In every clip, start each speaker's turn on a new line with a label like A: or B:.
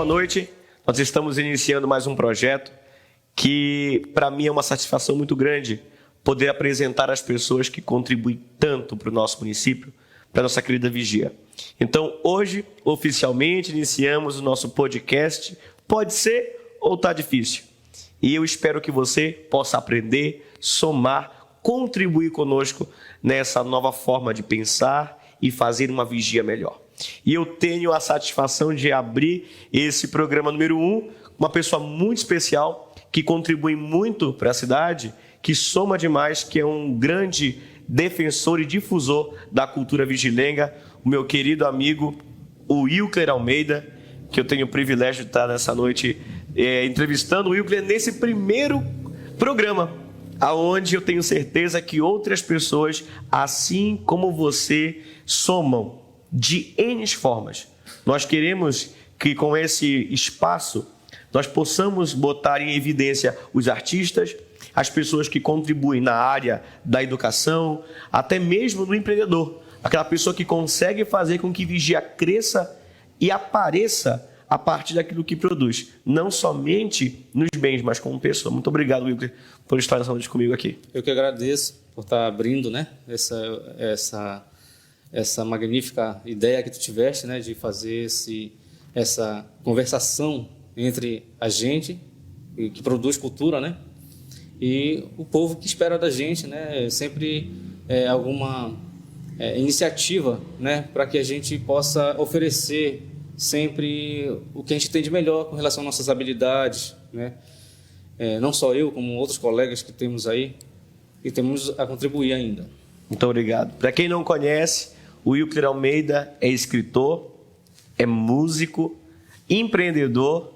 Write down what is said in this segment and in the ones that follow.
A: noite. Nós estamos iniciando mais um projeto que, para mim, é uma satisfação muito grande poder apresentar as pessoas que contribuem tanto para o nosso município, para a nossa querida Vigia. Então, hoje, oficialmente, iniciamos o nosso podcast. Pode ser ou está difícil. E eu espero que você possa aprender, somar, contribuir conosco nessa nova forma de pensar e fazer uma vigia melhor. E eu tenho a satisfação de abrir esse programa número 1, uma pessoa muito especial, que contribui muito para a cidade, que soma demais, que é um grande defensor e difusor da cultura vigilenga, o meu querido amigo, o Wilker Almeida, que eu tenho o privilégio de estar nessa noite entrevistando o Wilker nesse primeiro programa, aonde eu tenho certeza que outras pessoas, assim como você, somam de N formas. Nós queremos que com esse espaço nós possamos botar em evidência os artistas, as pessoas que contribuem na área da educação, até mesmo no empreendedor, aquela pessoa que consegue fazer com que Vigia cresça e apareça a partir daquilo que produz, não somente nos bens, mas como pessoa. Muito obrigado, Wilker, por estar nessa noite comigo aqui.
B: Eu que agradeço por estar abrindo, né, essa magnífica ideia que tu tiveste, né, de fazer essa conversação entre a gente que produz cultura, né, e o povo que espera da gente, né, sempre alguma iniciativa, né, para que a gente possa oferecer sempre o que a gente tem de melhor com relação às nossas habilidades, né? Não só eu, como outros colegas que temos aí, e temos a contribuir ainda.
A: Muito obrigado. Para quem não conhece, o Wilker Almeida é escritor, é músico, empreendedor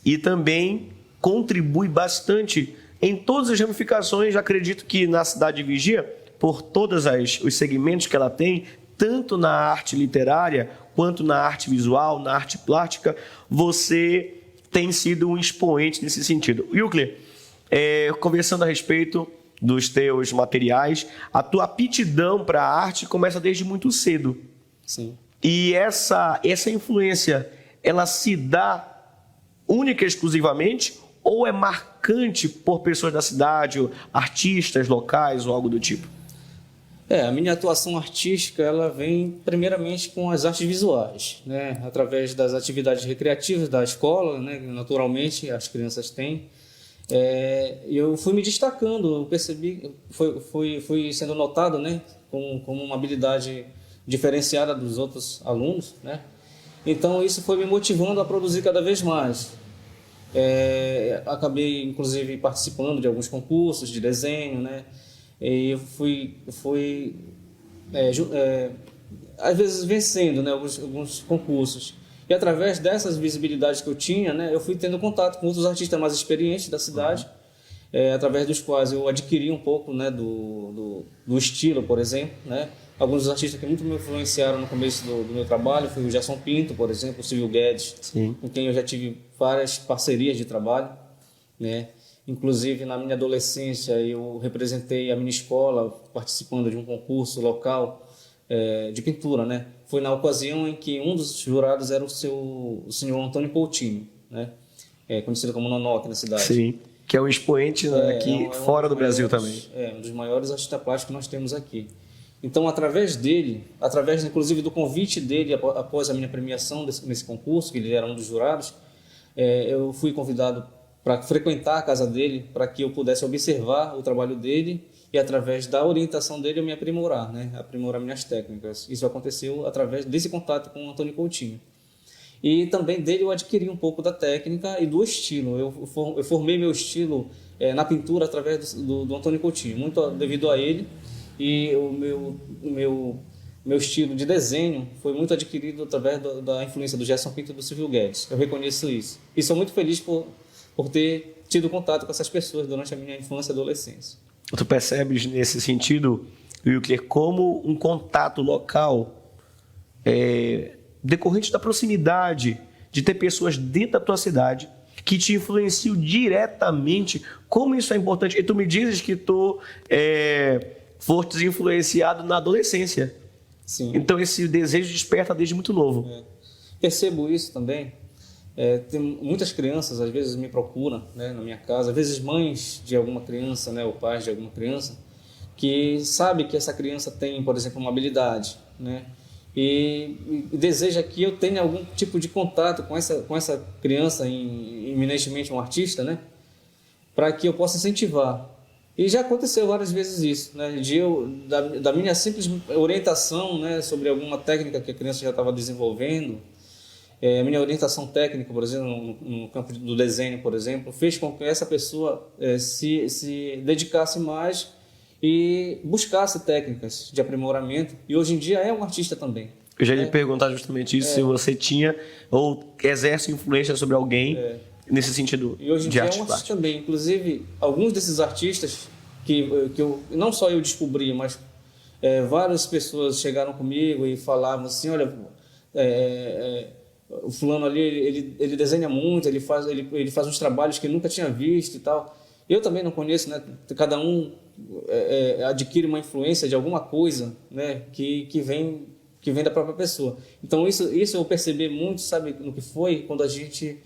A: e também contribui bastante em todas as ramificações. Acredito que na cidade de Vigia, por todos os segmentos que ela tem, tanto na arte literária, quanto na arte visual, na arte plástica, você tem sido um expoente nesse sentido. Wilker, conversando a respeito dos teus materiais, a tua aptidão para a arte começa desde muito cedo.
B: Sim.
A: E essa influência, ela se dá única e exclusivamente ou é marcante por pessoas da cidade, ou artistas locais ou algo do tipo?
B: A minha atuação artística, ela vem primeiramente com as artes visuais, né? Através das atividades recreativas da escola, né? Naturalmente as crianças têm. Eu fui me destacando, eu percebi, fui sendo notado, né? Como uma habilidade diferenciada dos outros alunos, né? Então isso foi me motivando a produzir cada vez mais. Acabei inclusive participando de alguns concursos de desenho, né? E eu fui às vezes vencendo, né, alguns concursos. E através dessas visibilidades que eu tinha, né, eu fui tendo contato com outros artistas mais experientes da cidade, através dos quais eu adquiri um pouco, né, do estilo, por exemplo, né. Alguns dos artistas que muito me influenciaram no começo do meu trabalho foi o Gerson Pinto, por exemplo, o Silvio Guedes, sim, com quem eu já tive várias parcerias de trabalho, né. Inclusive, na minha adolescência, eu representei a minha escola participando de um concurso local de pintura, né? Foi na ocasião em que um dos jurados era o senhor Antônio Coutinho, né? Conhecido como Nonó aqui na cidade.
A: Sim, que é um expoente aqui fora do Brasil também.
B: Um dos maiores artistas plásticos que nós temos aqui. Então, através dele, através inclusive do convite dele após a minha premiação nesse concurso, que ele era um dos jurados, eu fui convidado para frequentar a casa dele, para que eu pudesse observar o trabalho dele e, através da orientação dele, eu me aprimorar, né? Aprimorar minhas técnicas. Isso aconteceu através desse contato com o Antônio Coutinho. E também dele eu adquiri um pouco da técnica e do estilo. Eu formei meu estilo na pintura através do Antônio Coutinho, muito devido a ele. E o meu estilo de desenho foi muito adquirido através da influência do Gerson Pinto e do Silvio Guedes. Eu reconheço isso. E sou muito feliz por ter tido contato com essas pessoas durante a minha infância e adolescência.
A: Tu percebes nesse sentido, Wilker, como um contato local decorrente da proximidade, de ter pessoas dentro da tua cidade que te influenciam diretamente, como isso é importante. E tu me dizes que tu foste influenciado na adolescência.
B: Sim.
A: Então esse desejo desperta desde muito novo.
B: Percebo isso também. Tem muitas crianças, às vezes, me procuram, né, na minha casa, às vezes mães de alguma criança, né, ou pais de alguma criança, que sabe que essa criança tem, por exemplo, uma habilidade, né, e deseja que eu tenha algum tipo de contato com essa criança, eminentemente um artista, né, para que eu possa incentivar. E já aconteceu várias vezes isso, né, da minha simples orientação, né, sobre alguma técnica que a criança já estava desenvolvendo. A minha orientação técnica, por exemplo, no campo do desenho, por exemplo, fez com que essa pessoa se dedicasse mais e buscasse técnicas de aprimoramento. E hoje em dia é um artista também.
A: Eu já ia lhe perguntar justamente isso, se você tinha ou exerce influência sobre alguém nesse sentido
B: e hoje em
A: de
B: dia
A: arte
B: é um artista
A: plástica.
B: também. Inclusive, alguns desses artistas que não só eu descobri, mas várias pessoas chegaram comigo e falavam assim, olha, o fulano ali, ele desenha muito, ele faz uns trabalhos que eu nunca tinha visto e tal. Eu também não conheço, né? Cada um adquire uma influência de alguma coisa, né? Que vem da própria pessoa. Então isso eu percebi muito, sabe, no que foi quando a gente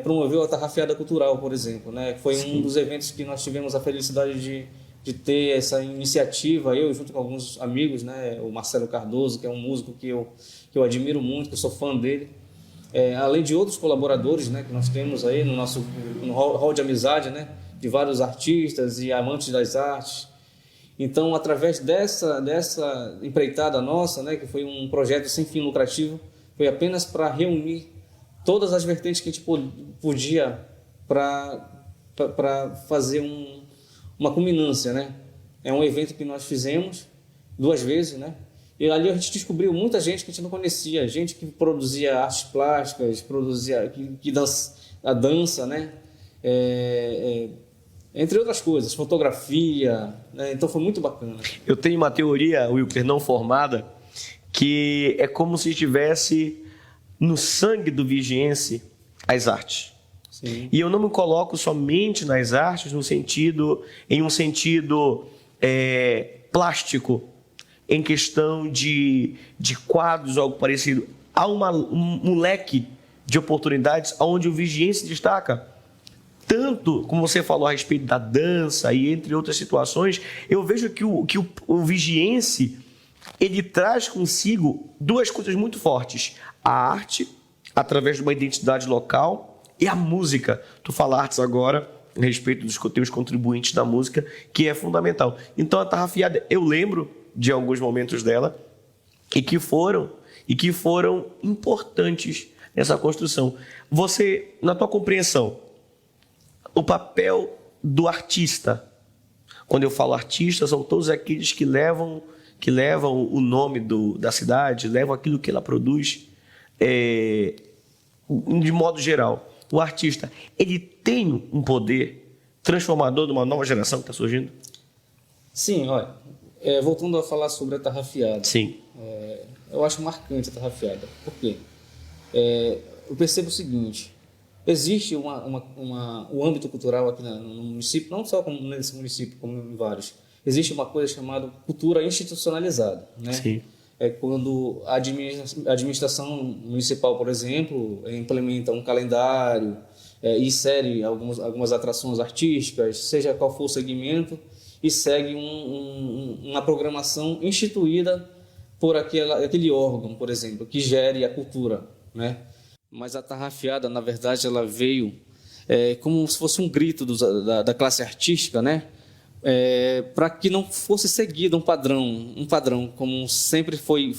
B: promoveu a Tarrafiada Cultural, por exemplo, né? Foi um dos eventos que nós tivemos a felicidade de ter essa iniciativa, eu junto com alguns amigos, né? O Marcelo Cardoso, que é um músico que eu admiro muito, que eu sou fã dele. Além de outros colaboradores, né, que nós temos aí no nosso hall de amizade, né, de vários artistas e amantes das artes. Então, através dessa empreitada nossa, né, que foi um projeto sem fim lucrativo, foi apenas para reunir todas as vertentes que a gente podia para fazer uma culminância, né? É um evento que nós fizemos 2 vezes, né? E ali a gente descobriu muita gente que a gente não conhecia, gente que produzia artes plásticas, que a dança, né? Entre outras coisas, fotografia, né? Então foi muito bacana.
A: Eu tenho uma teoria, Wilker, não formada, que é como se estivesse no sangue do vigiense as artes.
B: Sim.
A: E eu não me coloco somente nas artes em um sentido plástico, em questão de quadros ou algo parecido. Há um leque de oportunidades onde o vigiense destaca. Tanto, como você falou a respeito da dança e entre outras situações, eu vejo que o vigiense, ele traz consigo 2 coisas muito fortes. A arte, através de uma identidade local, e a música. Tu falaste agora a respeito dos teus contribuintes da música, que é fundamental. Então, a Tarrafiada, eu lembro de alguns momentos dela e que foram importantes nessa construção. Você, na tua compreensão, o papel do artista, quando eu falo artista, são todos aqueles que levam o nome da cidade, levam aquilo que ela produz, de modo geral. O artista, ele tem um poder transformador de uma nova geração que está surgindo?
B: Sim, olha, voltando a falar sobre a Tarrafiada.
A: Sim.
B: Eu acho marcante a Tarrafiada. Por quê? Eu percebo o seguinte: existe o âmbito cultural aqui no município, não só nesse município, como em vários. Existe uma coisa chamada cultura institucionalizada, né?
A: Sim.
B: É quando a administração municipal, por exemplo, implementa um calendário e insere algumas atrações artísticas, seja qual for o segmento, e segue uma programação instituída por aquele órgão, por exemplo, que gere a cultura, né? Mas a Tarrafiada, na verdade, ela veio como se fosse um grito da classe artística, né? Para que não fosse seguido um padrão como sempre foi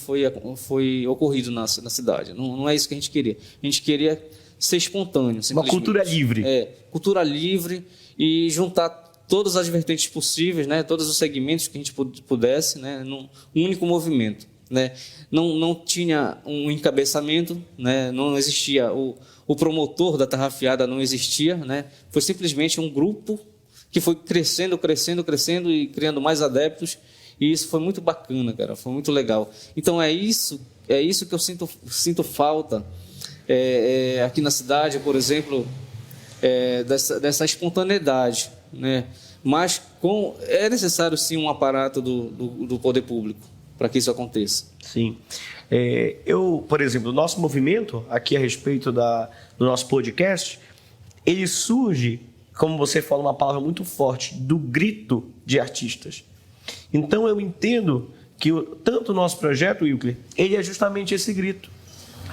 B: ocorrido na cidade. Não é isso que a gente queria. A gente queria ser espontâneo.
A: Uma cultura livre.
B: Cultura livre e juntar todas as vertentes possíveis, né? Todos os segmentos que a gente pudesse, né? Num único movimento, né? Não tinha um encabeçamento, né? Não existia o promotor da Tarrafiada, não existia, né? Foi simplesmente um grupo que foi crescendo e criando mais adeptos, e isso foi muito bacana, cara, foi muito legal. Então é isso que eu sinto falta aqui na cidade, por exemplo, dessa espontaneidade, né? Mas é necessário sim um aparato do poder público, para que isso aconteça.
A: Sim. Eu, por exemplo, o nosso movimento aqui a respeito do nosso podcast, ele surge, como você fala, uma palavra muito forte, do grito de artistas. Então eu entendo que tanto o nosso projeto, Wilker, ele é justamente esse grito.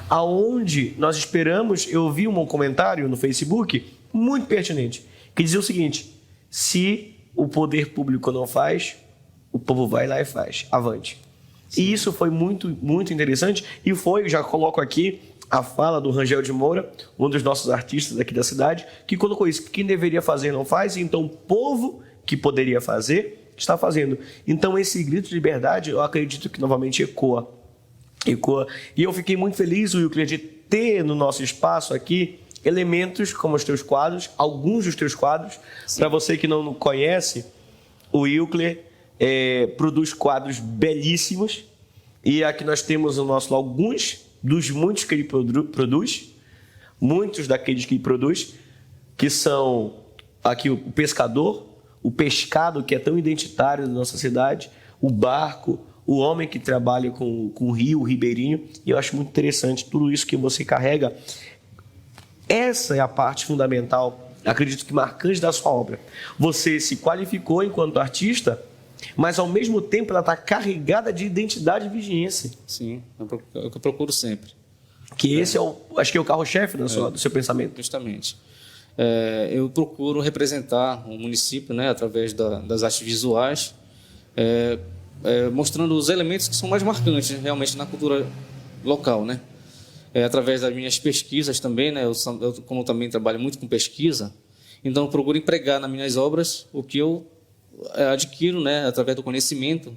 A: Aonde nós esperamos, eu vi um comentário no Facebook muito pertinente, que dizia o seguinte: se o poder público não faz, o povo vai lá e faz. Avante. Sim. E isso foi muito, muito interessante. E já coloco aqui a fala do Rangel de Moura, um dos nossos artistas aqui da cidade, que colocou isso: quem deveria fazer não faz, então o povo que poderia fazer está fazendo. Então esse grito de liberdade, eu acredito que novamente ecoa. E eu fiquei muito feliz, Wilker, de ter no nosso espaço aqui elementos como os teus quadros, alguns dos teus quadros. Para você que não conhece, o Wilker produz quadros belíssimos. E aqui nós temos no nosso alguns dos muitos que ele produz, muitos daqueles que ele produz, que são aqui o pescador, o pescado, que é tão identitário da nossa cidade, o barco, o homem que trabalha com o rio, o ribeirinho. E eu acho muito interessante tudo isso que você carrega. Essa é a parte fundamental, acredito que marcante da sua obra. Você se qualificou enquanto artista, mas ao mesmo tempo ela está carregada de identidade vigiense.
B: Sim, é o que eu procuro sempre.
A: Que esse acho que é o carro-chefe do seu pensamento.
B: Justamente. Eu procuro representar o município, né, através das artes visuais, mostrando os elementos que são mais marcantes realmente na cultura local, né? Através das minhas pesquisas também, né? Eu como também trabalho muito com pesquisa, então eu procuro empregar nas minhas obras o que eu adquiro, né, através do conhecimento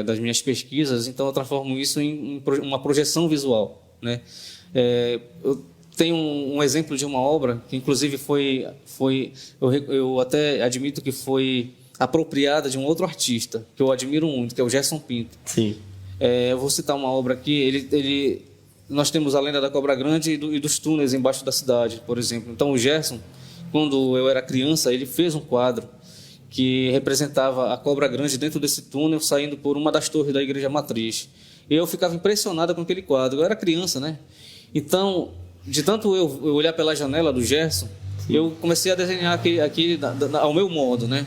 B: das minhas pesquisas. Então eu transformo isso em uma projeção visual, né? Eu tenho um exemplo de uma obra que inclusive eu até admito que foi apropriada de um outro artista que eu admiro muito, que é o Gerson Pinto.
A: Sim.
B: Eu vou citar uma obra aqui. Nós temos a lenda da Cobra Grande e dos túneis embaixo da cidade, por exemplo. Então o Gerson, quando eu era criança, ele fez um quadro que representava a Cobra Grande dentro desse túnel, saindo por uma das torres da Igreja Matriz. E eu ficava impressionado com aquele quadro. Eu era criança, né? Então, de tanto eu olhar pela janela do Gerson, sim, eu comecei a desenhar aqui ao meu modo, né?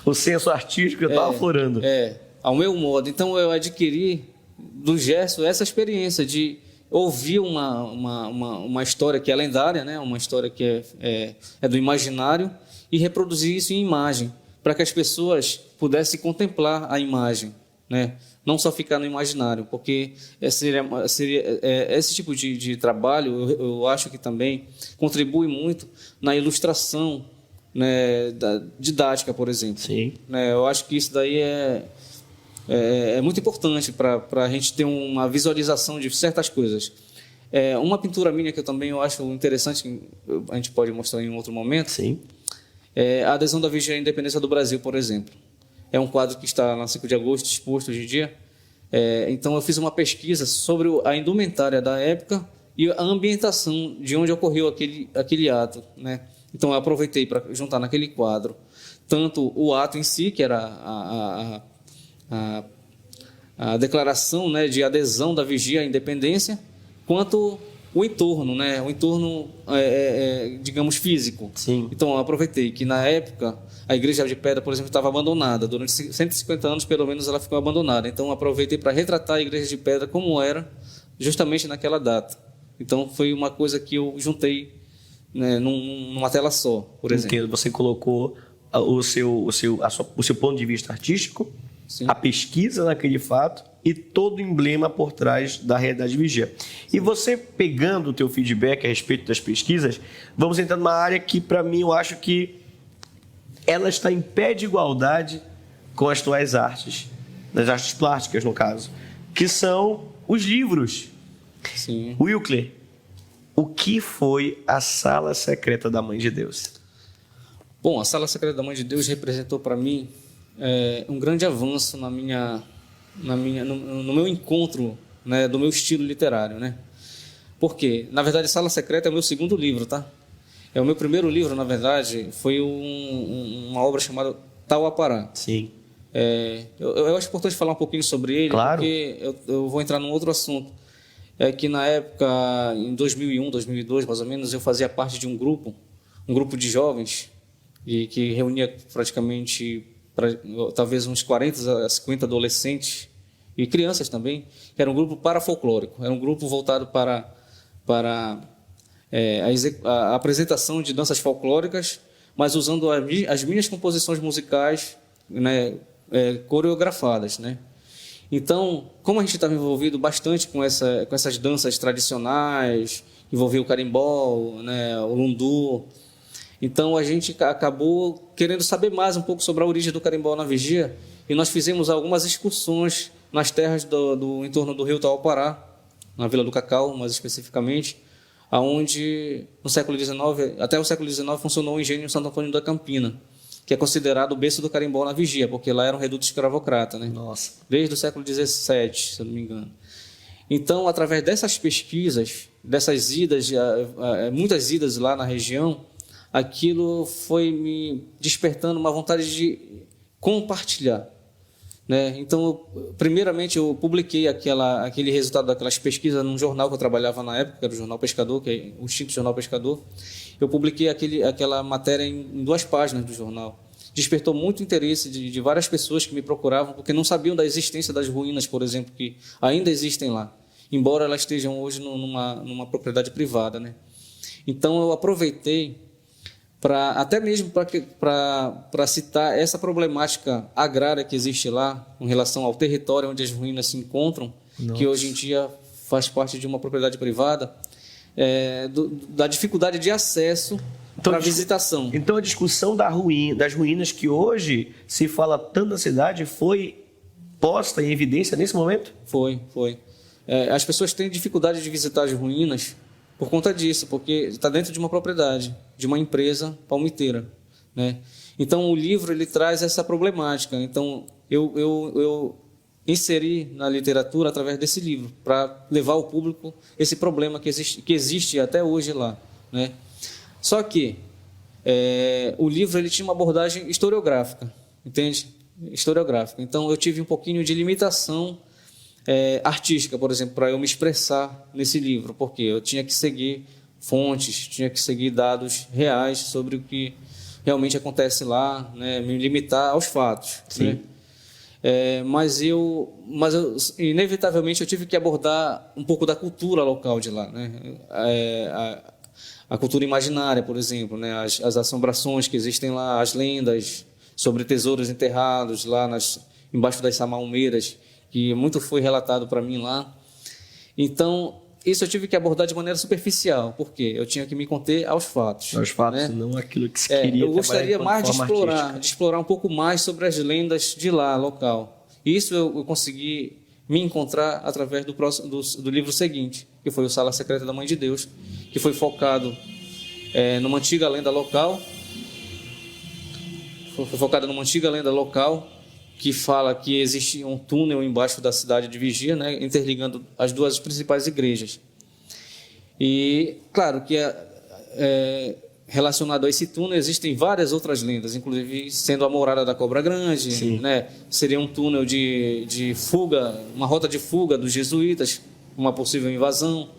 A: O senso artístico estava aflorando.
B: Ao meu modo. Então, eu adquiri do Gerson essa experiência de ouvir uma história que é lendária, né? Uma história que é do imaginário, e reproduzir isso em imagem, para que as pessoas pudessem contemplar a imagem, né? Não só ficar no imaginário, porque esse tipo de trabalho, eu acho que também contribui muito na ilustração, né, da didática, por exemplo.
A: Sim.
B: Eu acho que isso daí é muito importante para a gente ter uma visualização de certas coisas. Uma pintura minha que eu acho interessante, a gente pode mostrar em um outro momento.
A: Sim.
B: A adesão da Vigia à Independência do Brasil, por exemplo. É um quadro que está na 5 de agosto, exposto hoje em dia. Então, eu fiz uma pesquisa sobre a indumentária da época e a ambientação de onde ocorreu aquele ato, né? Então, eu aproveitei para juntar naquele quadro tanto o ato em si, que era a declaração, né, de adesão da Vigia à Independência, quanto o entorno, né? O entorno, digamos, físico.
A: Sim.
B: Então, eu aproveitei que, na época, a Igreja de Pedra, por exemplo, estava abandonada. Durante 150 anos, pelo menos, ela ficou abandonada. Então, eu aproveitei para retratar a Igreja de Pedra como era, justamente naquela data. Então, foi uma coisa que eu juntei, né, numa tela só, por exemplo.
A: Entendo. Você colocou o seu ponto de vista artístico, sim, a pesquisa naquele fato e todo o emblema por trás da realidade vigia. E você, pegando o teu feedback a respeito das pesquisas, vamos entrar numa área que, para mim, eu acho que ela está em pé de igualdade com as tuas artes, das artes plásticas, no caso, que são os livros.
B: Sim.
A: Wilker, o que foi a Sala Secreta da Mãe de Deus?
B: Bom, a Sala Secreta da Mãe de Deus representou para mim um grande avanço no meu encontro, né, do meu estilo literário, né? Porque, na verdade, Sala Secreta é o meu segundo livro, tá? O meu primeiro livro, na verdade, foi uma obra chamada Tauapará.
A: Sim.
B: Eu acho importante falar um pouquinho sobre ele,
A: Claro.
B: porque eu vou entrar num outro assunto. É que na época, em 2001, 2002, mais ou menos, eu fazia parte de um grupo de jovens, e que reunia praticamente, talvez uns 40 a 50 adolescentes e crianças também, que era um grupo parafolclórico, era um grupo voltado para a apresentação de danças folclóricas, mas usando as minhas composições musicais, né, coreografadas, né? Então, como a gente estava envolvido bastante com essas danças tradicionais, envolvia o carimbó, né, o lundu, então a gente acabou querendo saber mais um pouco sobre a origem do carimbó na vigia, e nós fizemos algumas excursões nas terras do entorno do rio Tauapará, na Vila do Cacau, mais especificamente, aonde no século XIX, até o século XIX, funcionou o engenho Santo Antônio da Campina, que é considerado o berço do carimbó na vigia, porque lá era um reduto escravocrata, né?
A: Nossa.
B: Desde o século XVII, se eu não me engano. Então, através dessas pesquisas, dessas idas, muitas idas lá na região, aquilo foi me despertando uma vontade de compartilhar, né? Então, primeiramente, eu publiquei aquele resultado daquelas pesquisas num jornal que eu trabalhava na época, que era o Jornal Pescador, que é o extinto Jornal Pescador. Eu publiquei aquela matéria em 2 páginas do jornal. Despertou muito interesse de várias pessoas que me procuravam, porque não sabiam da existência das ruínas, por exemplo, que ainda existem lá, embora elas estejam hoje numa propriedade privada, né? Então, eu aproveitei até mesmo para citar essa problemática agrária que existe lá, em relação ao território onde as ruínas se encontram, que hoje em dia faz parte de uma propriedade privada, da dificuldade de acesso para visitação.
A: Então a discussão das ruínas que hoje se fala tanto na cidade foi posta em evidência nesse momento?
B: Foi. As pessoas têm dificuldade de visitar as ruínas por conta disso, porque está dentro de uma propriedade, de uma empresa palmiteira, né? Então o livro ele traz essa problemática. Então eu inseri na literatura através desse livro para levar ao público esse problema que existe até hoje lá, né? Só que o livro ele tinha uma abordagem historiográfica, entende? Historiográfica. Então eu tive um pouquinho de limitação artística, por exemplo, para eu me expressar nesse livro, porque eu tinha que seguir fontes, tinha que seguir dados reais sobre o que realmente acontece lá, né? Me limitar aos fatos.
A: Sim.
B: Né? Mas inevitavelmente eu tive que abordar um pouco da cultura local de lá, né? A cultura imaginária, por exemplo, né? As assombrações que existem lá, as lendas sobre tesouros enterrados lá embaixo das samaueiras, que muito foi relatado para mim lá. Então, isso eu tive que abordar de maneira superficial, porque eu tinha que me conter aos fatos.
A: Aos fatos,
B: né?
A: não aquilo que se queria.
B: Eu gostaria mais de
A: artística.
B: explorar um pouco mais sobre as lendas de lá, local. Isso eu consegui me encontrar através do livro seguinte, que foi o Sala Secreta da Mãe de Deus, que foi focado numa antiga lenda local. Foi focado numa antiga lenda local, que fala que existe um túnel embaixo da cidade de Vigia, né, interligando as 2 principais igrejas. E, claro, que relacionado a esse túnel existem várias outras lendas, inclusive sendo a morada da Cobra Grande, né, seria um túnel de fuga, uma rota de fuga dos jesuítas, uma possível invasão.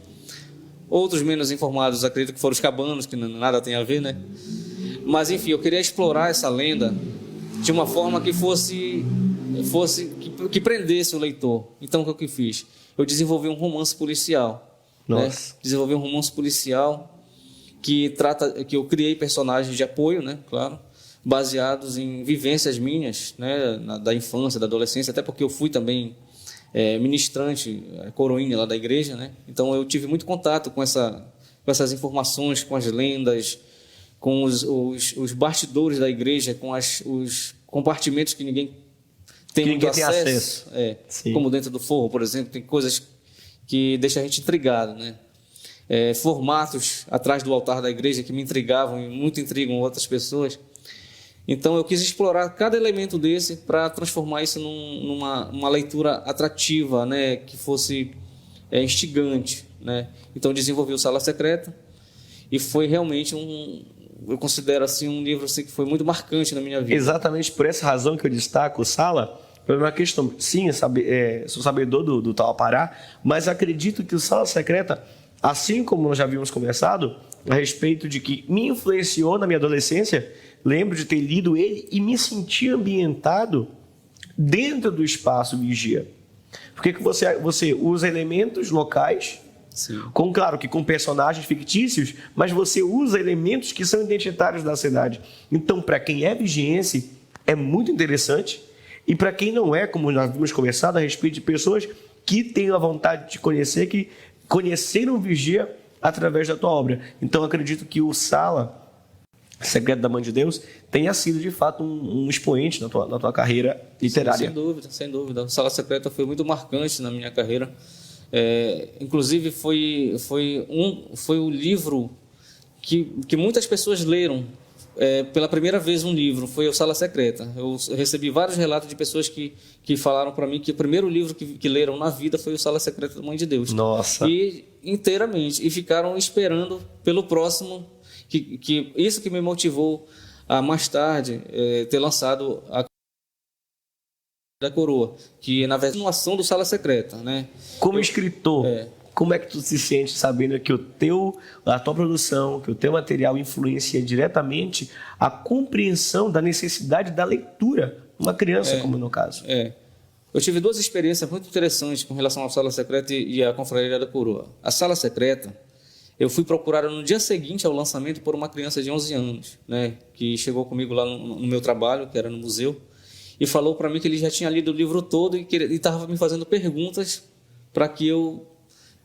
B: Outros menos informados acreditam que foram os cabanos, que nada tem a ver, né? Mas, enfim, eu queria explorar essa lenda de uma forma que que prendesse o leitor. Então, o que eu fiz? Eu desenvolvi um romance policial. Né? Desenvolvi um romance policial que eu criei personagens de apoio, né? Claro, baseados em vivências minhas, né? Da infância, da adolescência, até porque eu fui também ministrante, coroinha lá da igreja, né? Então eu tive muito contato com essas informações, com as lendas, com os bastidores da igreja, com os compartimentos que ninguém tem muito acesso. Como dentro do forro, por exemplo, tem coisas que deixam a gente intrigado, né? Formatos atrás do altar da igreja que me intrigavam e muito intrigam outras pessoas. Então eu quis explorar cada elemento desse para transformar isso numa leitura atrativa, né? Que fosse instigante, né? Então desenvolvi o Sala Secreta e foi realmente eu considero assim um livro assim, que foi muito marcante na minha vida.
A: Exatamente por essa razão que eu destaco o Sala, por uma questão, sim, sou sabedor do Tal Pará, mas acredito que o Sala Secreta, assim como nós já havíamos conversado, a respeito de que me influenciou na minha adolescência, lembro de ter lido ele e me senti ambientado dentro do espaço Vigia. Porque que você usa elementos locais,
B: Sim.
A: claro que com personagens fictícios, mas você usa elementos que são identitários da cidade. Então, para quem é vigiense, é muito interessante. E para quem não é, como nós vimos conversado a respeito de pessoas que têm a vontade de conhecer, que conheceram Vigia através da tua obra. Então, acredito que o Sala Secreto da Mãe de Deus tenha sido, de fato, um expoente na tua carreira literária.
B: Sim, sem dúvida. O Sala Secreta foi muito marcante na minha carreira. Inclusive, foi o livro que muitas pessoas leram pela primeira vez um livro, foi o Sala Secreta. Eu recebi vários relatos de pessoas que falaram para mim que o primeiro livro que leram na vida foi o Sala Secreta da Mãe de Deus.
A: Nossa!
B: E inteiramente. E ficaram esperando pelo próximo, isso que me motivou a mais tarde ter lançado a da Coroa, que na verdade é uma ação do Sala Secreta, né?
A: Como escritor, como é que tu se sente sabendo que a tua produção, que o teu material influencia diretamente a compreensão da necessidade da leitura de uma criança, como no caso?
B: Eu tive duas experiências muito interessantes com relação ao Sala Secreta e à Confraria da Coroa. A Sala Secreta, eu fui procurado no dia seguinte ao lançamento por uma criança de 11 anos, né? Que chegou comigo lá no meu trabalho, que era no museu, e falou para mim que ele já tinha lido o livro todo e estava me fazendo perguntas para que eu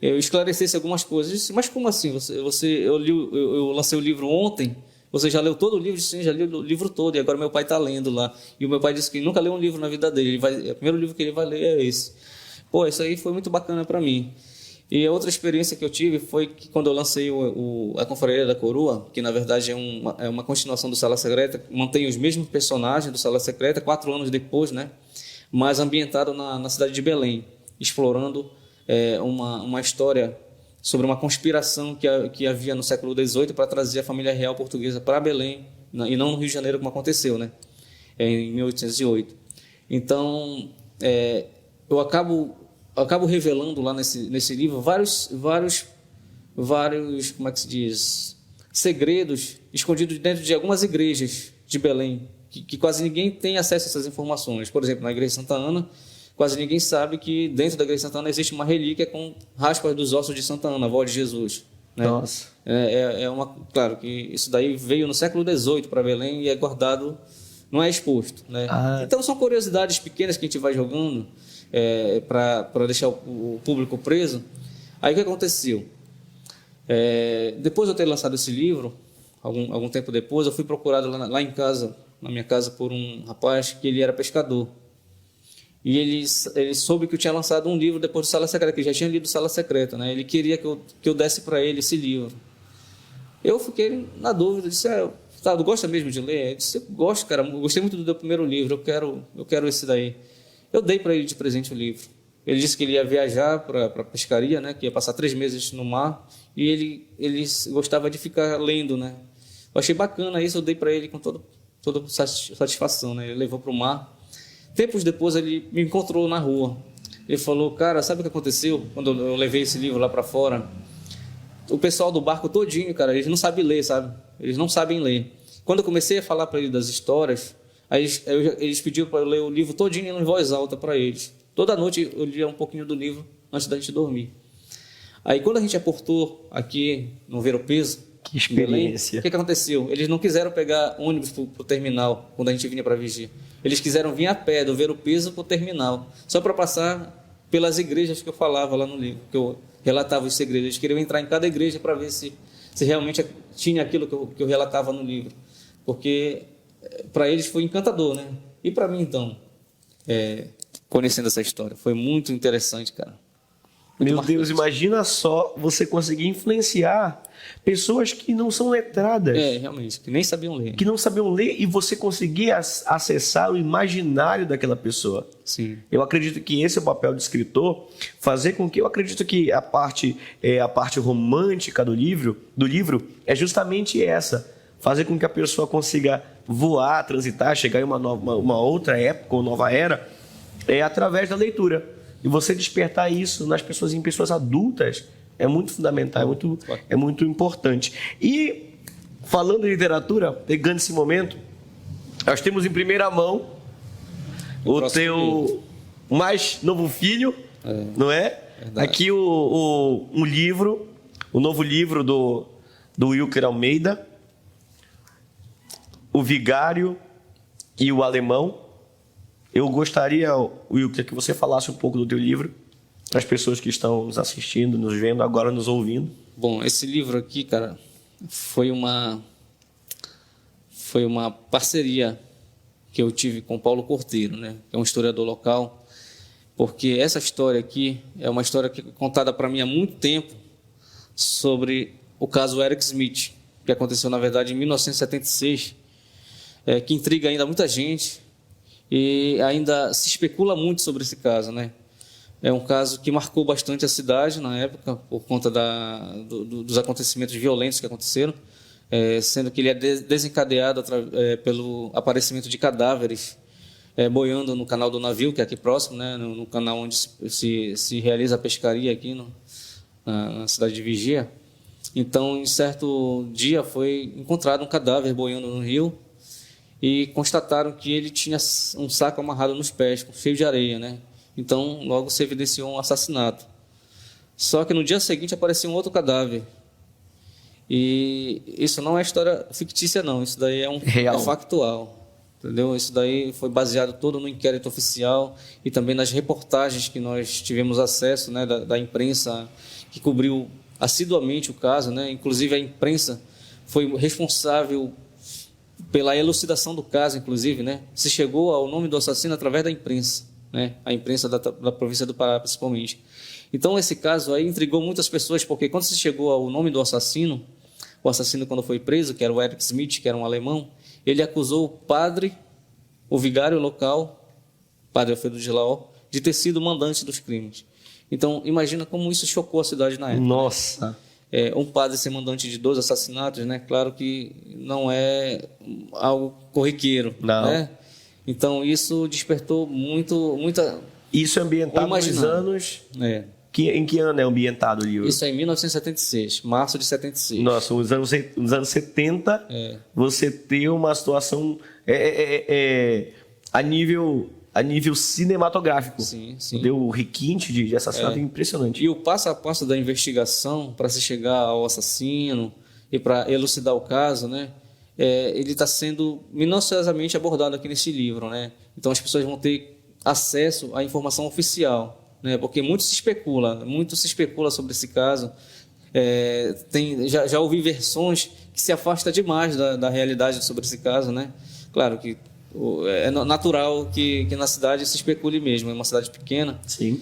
B: esclarecesse algumas coisas. Eu disse, mas como assim? Eu lancei o livro ontem, você já leu todo o livro? Sim, já li o livro todo, e agora meu pai está lendo lá. E o meu pai disse que nunca leu um livro na vida dele, o primeiro livro que ele vai ler é esse. Pô, isso aí foi muito bacana para mim. E a outra experiência que eu tive foi que quando eu lancei a Confraria da Coroa, que na verdade é uma continuação do Sala Secreta, mantém os mesmos personagens do Sala Secreta, 4 anos depois, né? Mas ambientado na cidade de Belém, explorando uma história sobre uma conspiração que havia no século XVIII para trazer a família real portuguesa para Belém, e não no Rio de Janeiro, como aconteceu, né? Em 1808. Então, eu acabo revelando lá nesse livro vários, como é que se diz, segredos escondidos dentro de algumas igrejas de Belém, que quase ninguém tem acesso a essas informações. Por exemplo, na Igreja de Santa Ana, quase ninguém sabe que dentro da Igreja de Santa Ana existe uma relíquia com raspas dos ossos de Santa Ana, a avó de Jesus. Né?
A: Nossa!
B: Claro que isso daí veio no século XVIII para Belém e é guardado, não é exposto. Né? Então são curiosidades pequenas que a gente vai jogando para deixar o público preso. Aí o que aconteceu? Depois de eu ter lançado esse livro, algum tempo depois, eu fui procurado lá em casa, na minha casa, por um rapaz que ele era pescador. E ele soube que eu tinha lançado um livro depois do Sala Secreta, que ele já tinha lido Sala Secreta, né? Ele queria que eu desse para ele esse livro. Eu fiquei na dúvida, disse, tu gosta mesmo de ler? Ele disse, eu gosto, cara, eu gostei muito do teu primeiro livro, eu quero esse daí. Eu dei para ele de presente o livro. Ele disse que ele ia viajar para a pescaria, né? Que ia passar 3 meses no mar, e ele gostava de ficar lendo, né? Eu achei bacana isso, eu dei para ele com toda satisfação, né? Ele levou para o mar. Tempos depois ele me encontrou na rua. Ele falou, cara, sabe o que aconteceu quando eu levei esse livro lá para fora? O pessoal do barco todinho, cara, eles não sabem ler, sabe? Eles não sabem ler. Quando eu comecei a falar para ele das histórias, aí eles pediram para eu ler o livro todinho em voz alta para eles. Toda noite eu lia um pouquinho do livro antes da gente dormir. Aí quando a gente aportou aqui no Ver o Peso,
A: que experiência!
B: Belém, o que aconteceu? Eles não quiseram pegar ônibus para o terminal quando a gente vinha para Vigia. Eles quiseram vir a pé do Ver o Peso para o terminal, só para passar pelas igrejas que eu falava lá no livro, que eu relatava os segredos. Eles queriam entrar em cada igreja para ver se realmente tinha aquilo que eu relatava no livro, porque para eles foi encantador, né? E para mim, então, conhecendo essa história, foi muito interessante, cara.
A: Meu Deus, imagina só você conseguir influenciar pessoas que não são letradas.
B: Realmente, que nem sabiam ler.
A: Que não sabiam ler, e você conseguir acessar o imaginário daquela pessoa.
B: Sim.
A: Eu acredito que esse é o papel do escritor, fazer com que... Eu acredito que a parte romântica do livro é justamente essa. fazer com que a pessoa consiga voar, transitar, chegar em uma outra época ou nova era, é através da leitura. E você despertar isso nas pessoas, em pessoas adultas, é muito fundamental, é muito importante. E, falando em literatura, pegando esse momento, nós temos em primeira mão o teu mais novo filho, não é? Verdade. Aqui um livro, o novo livro do Wilker Almeida, O Vigário e o Alemão. Eu gostaria, Wilker, que você falasse um pouco do teu livro para as pessoas que estão nos assistindo, nos vendo, agora nos ouvindo.
B: Bom, esse livro aqui, cara, foi uma parceria que eu tive com Paulo Cordeiro, né? Que é um historiador local, porque essa história aqui é uma história que é contada para mim há muito tempo sobre o caso Eric Smith, que aconteceu, na verdade, em 1976, que intriga ainda muita gente e ainda se especula muito sobre esse caso, né? É um caso que marcou bastante a cidade na época, por conta dos acontecimentos violentos que aconteceram, sendo que ele é desencadeado pelo aparecimento de cadáveres boiando no canal do navio, que é aqui próximo, né, no canal onde se realiza a pescaria aqui na cidade de Vigia. Então, em certo dia, foi encontrado um cadáver boiando no rio e constataram que ele tinha um saco amarrado nos pés, cheio de areia, né? Então, logo se evidenciou um assassinato. Só que no dia seguinte apareceu um outro cadáver. E isso não é história fictícia, não. Isso daí é factual. Entendeu? Isso daí foi baseado todo no inquérito oficial e também nas reportagens que nós tivemos acesso, né, da imprensa que cobriu assiduamente o caso, né? Inclusive a imprensa foi responsável pela elucidação do caso, inclusive, né? Se chegou ao nome do assassino através da imprensa, né? A imprensa da província do Pará, principalmente. Então, esse caso aí intrigou muitas pessoas, porque quando se chegou ao nome do assassino, o assassino, quando foi preso, que era o Eric Smith, que era um alemão, ele acusou o padre, o vigário local, padre Alfredo de Laó, de ter sido o mandante dos crimes. Então, imagina como isso chocou a cidade na época.
A: Nossa!
B: Um padre ser mandante de 2 assassinatos, né? Claro que não é algo corriqueiro,
A: não.
B: Né? Então, isso despertou muita...
A: Isso é ambientado nos anos... Em que ano é ambientado o livro?
B: Isso é em 1976, março de 76.
A: Nossa, nos anos 70, você tem uma situação a nível cinematográfico.
B: Sim, sim.
A: Deu o requinte de assassinato impressionante.
B: E o passo a passo da investigação para se chegar ao assassino e para elucidar o caso, né? Ele está sendo minuciosamente abordado aqui nesse livro, né? Então as pessoas vão ter acesso à informação oficial, né? Porque muito se especula sobre esse caso. Já ouvi versões que se afastam demais da realidade sobre esse caso, né? Claro que é natural que na cidade se especule mesmo, é uma cidade pequena.
A: Sim.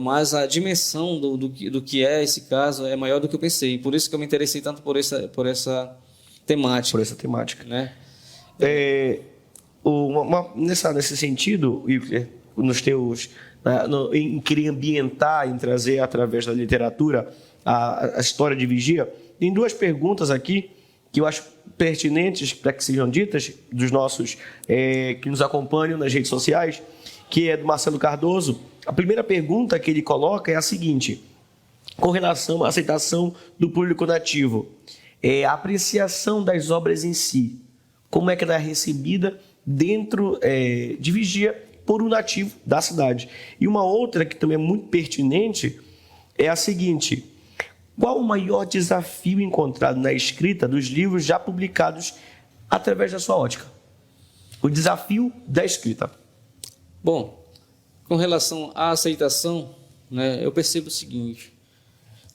B: Mas a dimensão do que é esse caso é maior do que eu pensei. Por isso que eu me interessei tanto por essa temática.
A: Por essa temática.
B: Né?
A: Nesse sentido, nos teus... em querer ambientar, em trazer através da literatura a história de Vigia, tem 2 perguntas aqui que eu acho pertinentes para que sejam ditas dos nossos que nos acompanham nas redes sociais, que é do Marcelo Cardoso. A primeira pergunta que ele coloca é a seguinte: com relação à aceitação do público nativo, a apreciação das obras em si, como é que ela é recebida dentro de Vigia por um nativo da cidade? E uma outra que também é muito pertinente é a seguinte: qual o maior desafio encontrado na escrita dos livros já publicados através da sua ótica? O desafio da escrita.
B: Bom, com relação à aceitação, né, eu percebo o seguinte: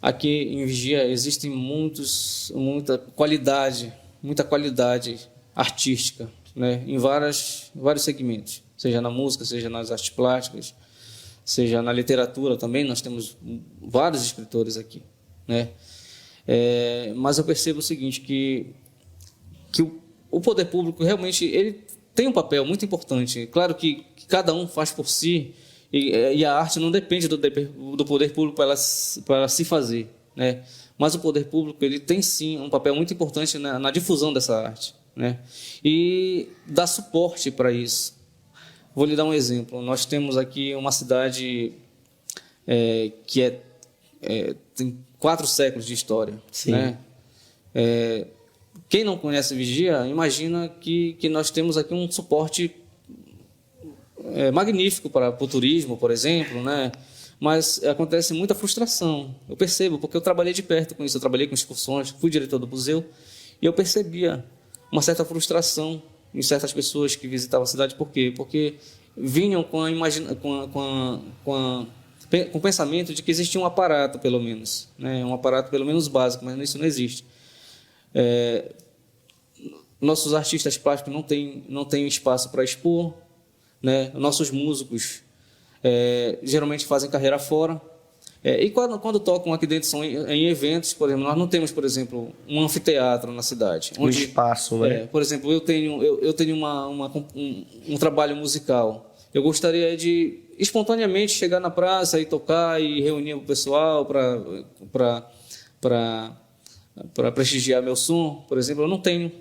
B: aqui em Vigia existem muita qualidade artística, né, em vários segmentos, seja na música, seja nas artes plásticas, seja na literatura também. Nós temos vários escritores aqui, né? Mas eu percebo o seguinte, que o poder público realmente ele tem um papel muito importante. Claro que cada um faz por si, e a arte não depende do poder público para se fazer, né? Mas o poder público ele tem sim um papel muito importante na difusão dessa arte, né? E dá suporte para isso. Vou lhe dar um exemplo. Nós temos aqui uma cidade que tem 4 séculos de história,
A: Sim.
B: né? Quem não conhece Vigia, imagina que nós temos aqui um suporte magnífico para o turismo, por exemplo, né? Mas acontece muita frustração. Eu percebo, porque eu trabalhei de perto com isso, eu trabalhei com excursões, fui diretor do museu, e eu percebia uma certa frustração em certas pessoas que visitavam a cidade. Por quê? Porque vinham com o pensamento de que existia um aparato, pelo menos, né? Um aparato pelo menos básico, mas isso não existe. Nossos artistas plásticos não têm espaço para expor, né? Nossos músicos geralmente fazem carreira fora. E quando tocam aqui dentro são em eventos, por exemplo, nós não temos, por exemplo, um anfiteatro na cidade.
A: Um espaço, né?
B: Por exemplo, eu tenho um trabalho musical. Eu gostaria de espontaneamente chegar na praça e tocar e reunir o pessoal para prestigiar meu som, por exemplo. Eu não tenho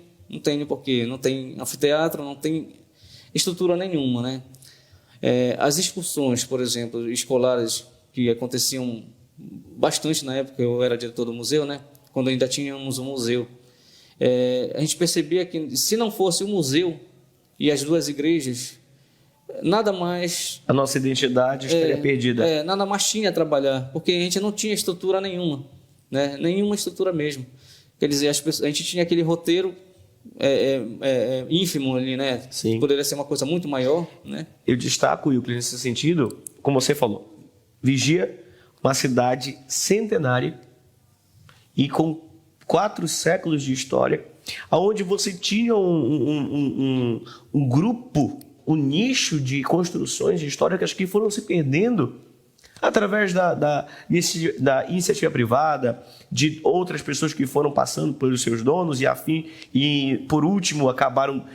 B: porque não tem anfiteatro, não tem estrutura nenhuma, né? As excursões, por exemplo, escolares que aconteciam bastante na época, eu era diretor do museu, né? Quando ainda tínhamos um museu, a gente percebia que se não fosse o museu e as 2 igrejas, nada mais...
A: A nossa identidade estaria perdida.
B: Nada mais tinha a trabalhar, porque a gente não tinha estrutura nenhuma, né? Nenhuma estrutura mesmo. Quer dizer, a gente tinha aquele roteiro ínfimo ali, né?
A: Sim.
B: Poderia ser uma coisa muito maior, né?
A: Eu destaco, Euclides, nesse sentido, como você falou, Vigia, uma cidade centenária e com 4 séculos de história, onde você tinha um grupo, um nicho de construções históricas que foram se perdendo através da iniciativa privada, de outras pessoas que foram passando pelos seus donos e por último, acabaram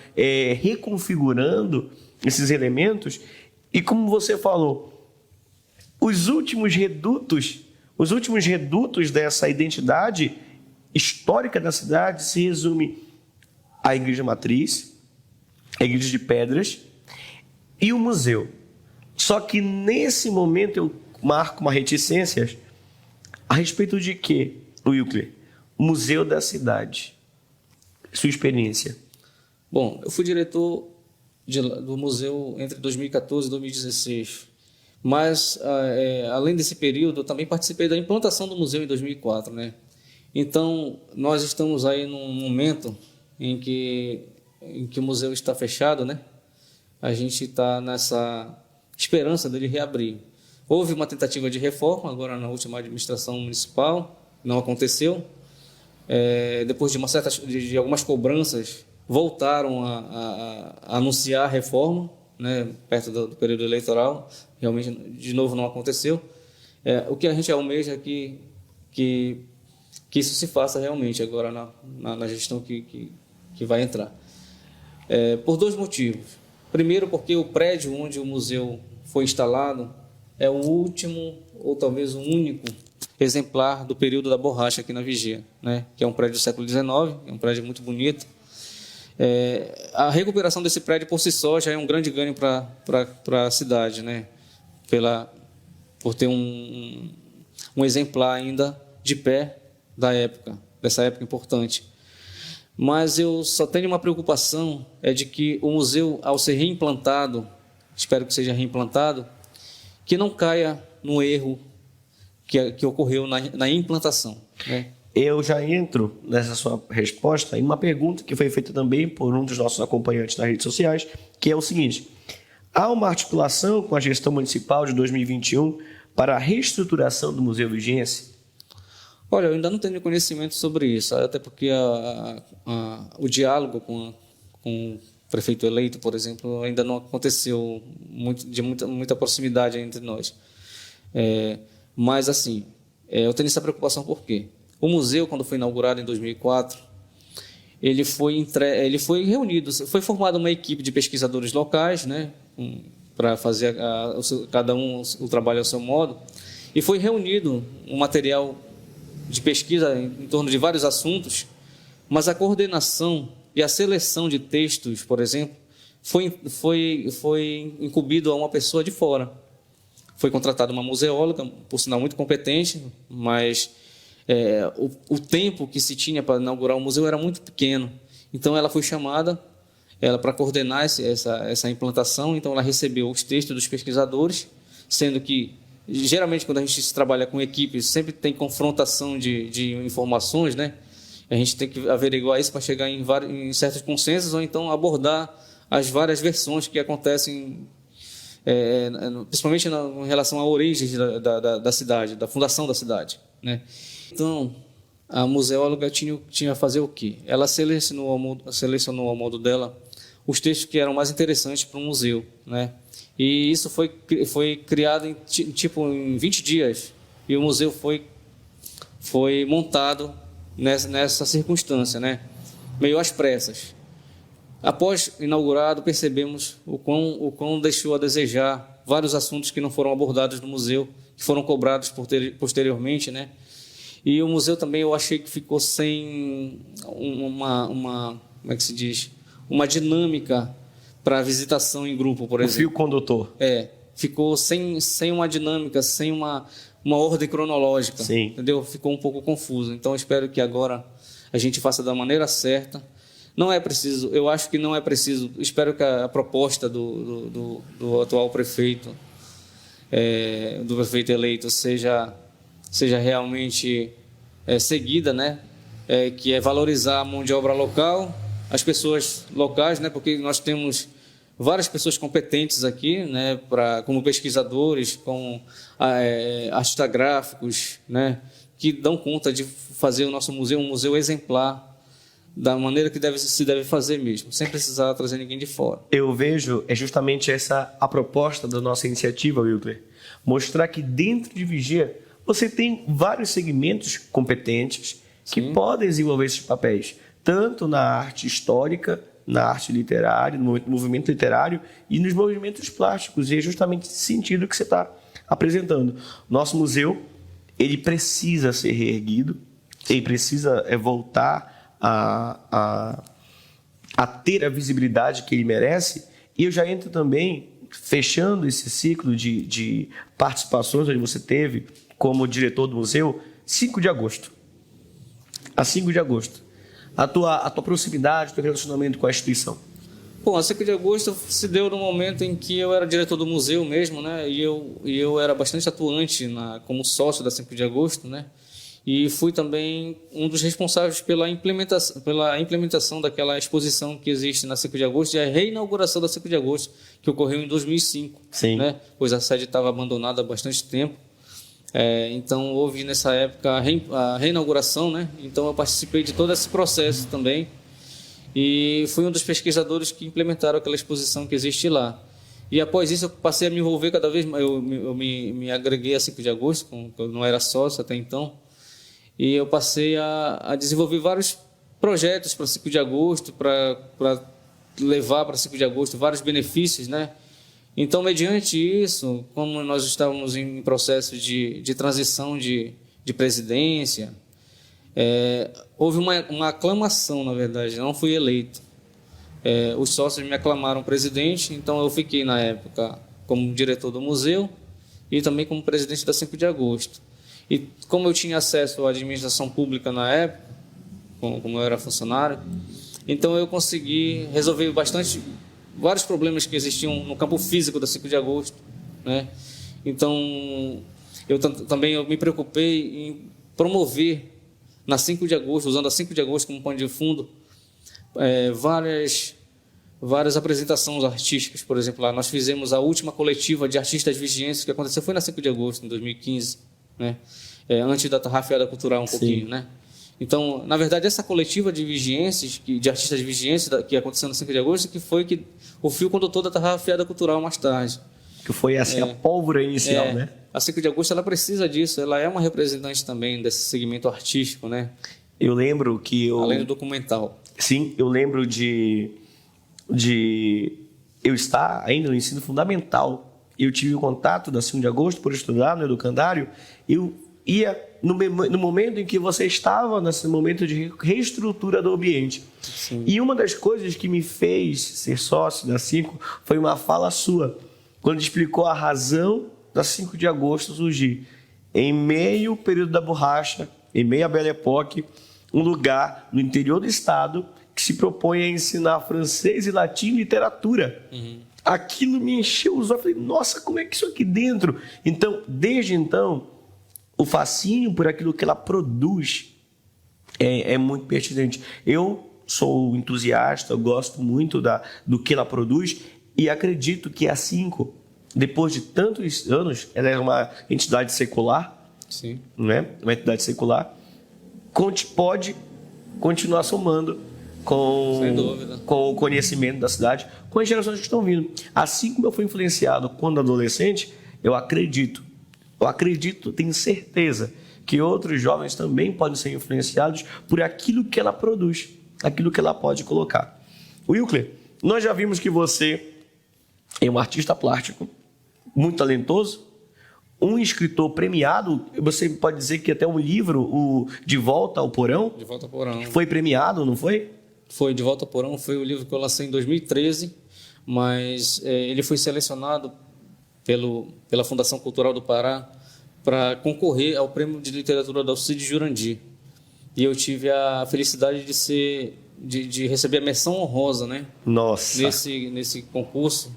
A: reconfigurando esses elementos. E como você falou, os últimos redutos dessa identidade histórica da cidade se resume à igreja matriz, a igreja de pedras e o museu. Só que nesse momento eu marco uma reticência a respeito de quê, Wilker? Museu da cidade. Sua experiência.
B: Bom, eu fui diretor do museu entre 2014 e 2016. Mas, além desse período, eu também participei da implantação do museu em 2004, né? Então, nós estamos aí num momento em que o museu está fechado, né? A gente está nessa esperança dele reabrir. Houve uma tentativa de reforma, agora na última administração municipal, não aconteceu. Depois de algumas cobranças, voltaram a anunciar a reforma, né, perto do período eleitoral. Realmente, de novo, não aconteceu. O que a gente almeja é que isso se faça realmente agora na gestão que vai entrar. Por 2 motivos. Primeiro, porque o prédio onde o museu foi instalado é o último, ou talvez o único, exemplar do período da borracha aqui na Vigia, né? Que é um prédio do século XIX, é um prédio muito bonito. A recuperação desse prédio por si só já é um grande ganho para a cidade, né? Por ter um exemplar ainda de pé dessa época importante. Mas eu só tenho uma preocupação, de que o museu, ao ser reimplantado, espero que seja reimplantado, que não caia no erro que ocorreu na implantação, né?
A: Eu já entro nessa sua resposta em uma pergunta que foi feita também por um dos nossos acompanhantes nas redes sociais, que é o seguinte: há uma articulação com a gestão municipal de 2021 para a reestruturação do Museu Vigiense?
B: Olha, eu ainda não tenho conhecimento sobre isso, até porque o diálogo com o prefeito eleito, por exemplo, ainda não aconteceu de muita proximidade entre nós. Mas, assim, eu tenho essa preocupação por quê? O museu, quando foi inaugurado em 2004, ele foi reunido, foi formada uma equipe de pesquisadores locais, né, para fazer cada um o trabalho ao seu modo, e foi reunido um material de pesquisa em torno de vários assuntos, mas a coordenação e a seleção de textos, por exemplo, foi incumbido a uma pessoa de fora. Foi contratada uma museóloga, por sinal muito competente, mas o tempo que se tinha para inaugurar o museu era muito pequeno. Então, ela foi chamada para coordenar essa implantação. Então, ela recebeu os textos dos pesquisadores, sendo que, geralmente, quando a gente trabalha com equipes, sempre tem confrontação de informações, né? A gente tem que averiguar isso para chegar em certos consensos, ou então abordar as várias versões que acontecem, principalmente em relação à origem da cidade, da fundação da cidade, né? Então, a museóloga tinha a fazer o quê? Ela selecionou ao modo dela os textos que eram mais interessantes para o museu, né? E isso foi criado em 20 dias, e o museu foi montado nessa circunstância, né? Meio às pressas. Após inaugurado, percebemos o quão deixou a desejar vários assuntos que não foram abordados no museu, que foram cobrados posteriormente, né? E o museu também, eu achei que ficou sem como é que se diz? Uma dinâmica para visitação em grupo, por exemplo.
A: O fio condutor.
B: Ficou sem uma dinâmica, sem uma ordem cronológica.
A: Sim.
B: Entendeu? Ficou um pouco confuso. Então, eu espero que agora a gente faça da maneira certa. Não é preciso, eu acho que não é preciso, espero que a proposta do atual prefeito, do prefeito eleito, seja realmente seguida, né? Que é valorizar a mão de obra local, as pessoas locais, né? Porque nós temos várias pessoas competentes aqui, né? Como pesquisadores, como artistas gráficos, né? Que dão conta de fazer o nosso museu um museu exemplar, da maneira que se deve fazer mesmo, sem precisar trazer ninguém de fora.
A: Eu vejo, justamente essa a proposta da nossa iniciativa, Wilter, mostrar que dentro de Vigia você tem vários segmentos competentes que podem desenvolver esses papéis, tanto na arte histórica, na arte literária, no movimento literário e nos movimentos plásticos, e é justamente esse sentido que você está apresentando. Nosso museu, ele precisa ser reerguido, ele precisa voltar a ter a visibilidade que ele merece. E eu já entro também, fechando esse ciclo de participações onde você teve como diretor do museu, 5 de agosto. A 5 de agosto. A tua proximidade, o teu relacionamento com a instituição.
B: Bom, a 5 de agosto se deu no momento em que eu era diretor do museu mesmo, né? E eu era bastante atuante como sócio da 5 de agosto, né? E fui também um dos responsáveis pela implementação daquela exposição que existe na 5 de agosto e a reinauguração da 5 de agosto, que ocorreu em 2005.
A: Sim.
B: Né? Pois a sede estava abandonada há bastante tempo. Então, houve nessa época a reinauguração, né? Então, eu participei de todo esse processo também e fui um dos pesquisadores que implementaram aquela exposição que existe lá. E após isso, eu passei a me envolver cada vez mais. Eu me agreguei a 5 de agosto, eu não era sócio até então. E eu passei a desenvolver vários projetos para 5 de agosto, para levar para 5 de agosto vários benefícios, né? Então, mediante isso, como nós estávamos em processo de transição de presidência, houve uma aclamação, na verdade, não fui eleito. Os sócios me aclamaram presidente, então eu fiquei, na época, como diretor do museu e também como presidente da 5 de agosto. E como eu tinha acesso à administração pública na época, como eu era funcionário, então eu consegui resolver vários problemas que existiam no campo físico da 5 de agosto, né? Então, eu me preocupei em promover na 5 de agosto, usando a 5 de agosto como pano de fundo, várias apresentações artísticas. Por exemplo, lá nós fizemos a última coletiva de artistas vigienses que aconteceu, foi na 5 de agosto, em 2015, né? Antes da Tarrafiada Cultural um pouquinho, né? Então, na verdade, essa coletiva de vigências, de artistas de vigência que aconteceu no 5 de agosto, que foi o fio condutor da Tarrafiada Cultural mais tarde.
A: Que foi assim, a pólvora inicial, né?
B: A 5 de agosto, ela precisa disso, ela é uma representante também desse segmento artístico, né?
A: Eu lembro que
B: além do documental.
A: Sim, eu lembro de eu estar ainda no ensino fundamental. Eu tive o contato da 5 de agosto por estudar no educandário. Eu ia no momento em que você estava nesse momento de reestrutura do ambiente.
B: Sim.
A: E uma das coisas que me fez ser sócio da 5 foi uma fala sua, quando explicou a razão da 5 de agosto surgir. Em meio ao período da borracha, em meio à Belle Époque, um lugar no interior do estado que se propõe a ensinar francês e latim e literatura. Aquilo me encheu os olhos. Eu falei, nossa, como é que isso aqui dentro? Então, desde então, o fascínio por aquilo que ela produz é muito pertinente. Eu sou entusiasta, eu gosto muito do que ela produz e acredito que a 5, depois de tantos anos, ela é uma entidade secular,
B: Sim.
A: né? Uma entidade secular, pode continuar somando
B: Sem dúvida.
A: com o conhecimento da cidade, com as gerações que estão vindo. Assim como eu fui influenciado quando adolescente, eu acredito, tenho certeza que outros jovens também podem ser influenciados por aquilo que ela produz, aquilo que ela pode colocar. Wilcler, nós já vimos que você é um artista plástico, muito talentoso, um escritor premiado, você pode dizer que até um livro, o De Volta ao Porão,
B: De Volta ao Porão.
A: foi premiado, não foi?
B: Foi De Volta ao Porão, foi o livro que eu lancei em 2013, mas ele foi selecionado pela Fundação Cultural do Pará para concorrer ao Prêmio de Literatura da Alcides Jurandir. E eu tive a felicidade de receber a menção honrosa, né?
A: Nossa!
B: Nesse concurso,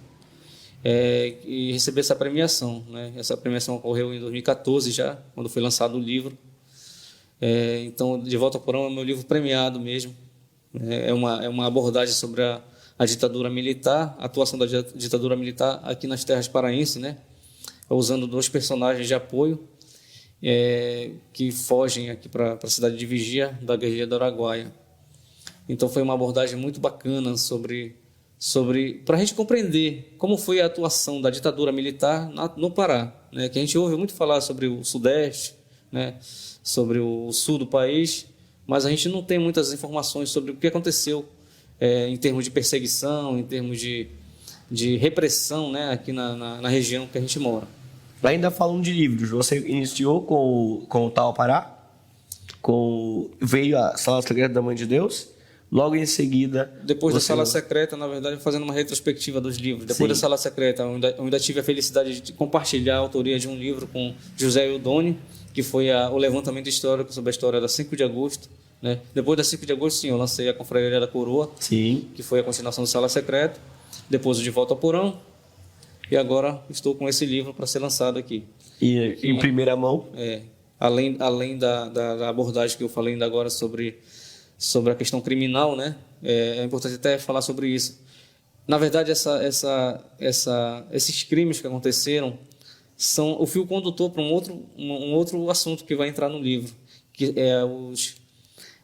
B: e receber essa premiação, né? Essa premiação ocorreu em 2014 já, quando foi lançado o livro. Então, De Volta ao Porão é o meu livro premiado mesmo. É uma abordagem sobre a ditadura militar, a atuação da ditadura militar aqui nas terras paraenses, né? Usando 2 personagens de apoio que fogem aqui para a cidade de Vigia, da guerrilha do Araguaia. Então foi uma abordagem muito bacana para a gente compreender como foi a atuação da ditadura militar no Pará, né? Que a gente ouve muito falar sobre o Sudeste, né? Sobre o sul do país, mas a gente não tem muitas informações sobre o que aconteceu em termos de perseguição, em termos de repressão, né, aqui na região que a gente mora.
A: Ainda falando de livros, você iniciou com o Tal Pará, veio a Sala Secreta da Mãe de Deus, logo em seguida...
B: Depois da Sala Secreta, na verdade, fazendo uma retrospectiva dos livros. Depois da Sala Secreta, eu ainda tive a felicidade de compartilhar a autoria de um livro com José Eudônio, que foi o levantamento histórico sobre a história da 5 de agosto. Né? Depois da 5 de agosto, sim, eu lancei a Confraria da Coroa,
A: sim, que
B: foi a continuação do Sala Secreta. Depois o De Volta ao Porão. E agora estou com esse livro para ser lançado aqui.
A: E em primeira mão?
B: Além da abordagem que eu falei ainda agora sobre a questão criminal, né? É importante até falar sobre isso. Na verdade, esses crimes que aconteceram são o fio condutor para um outro assunto que vai entrar no livro, que é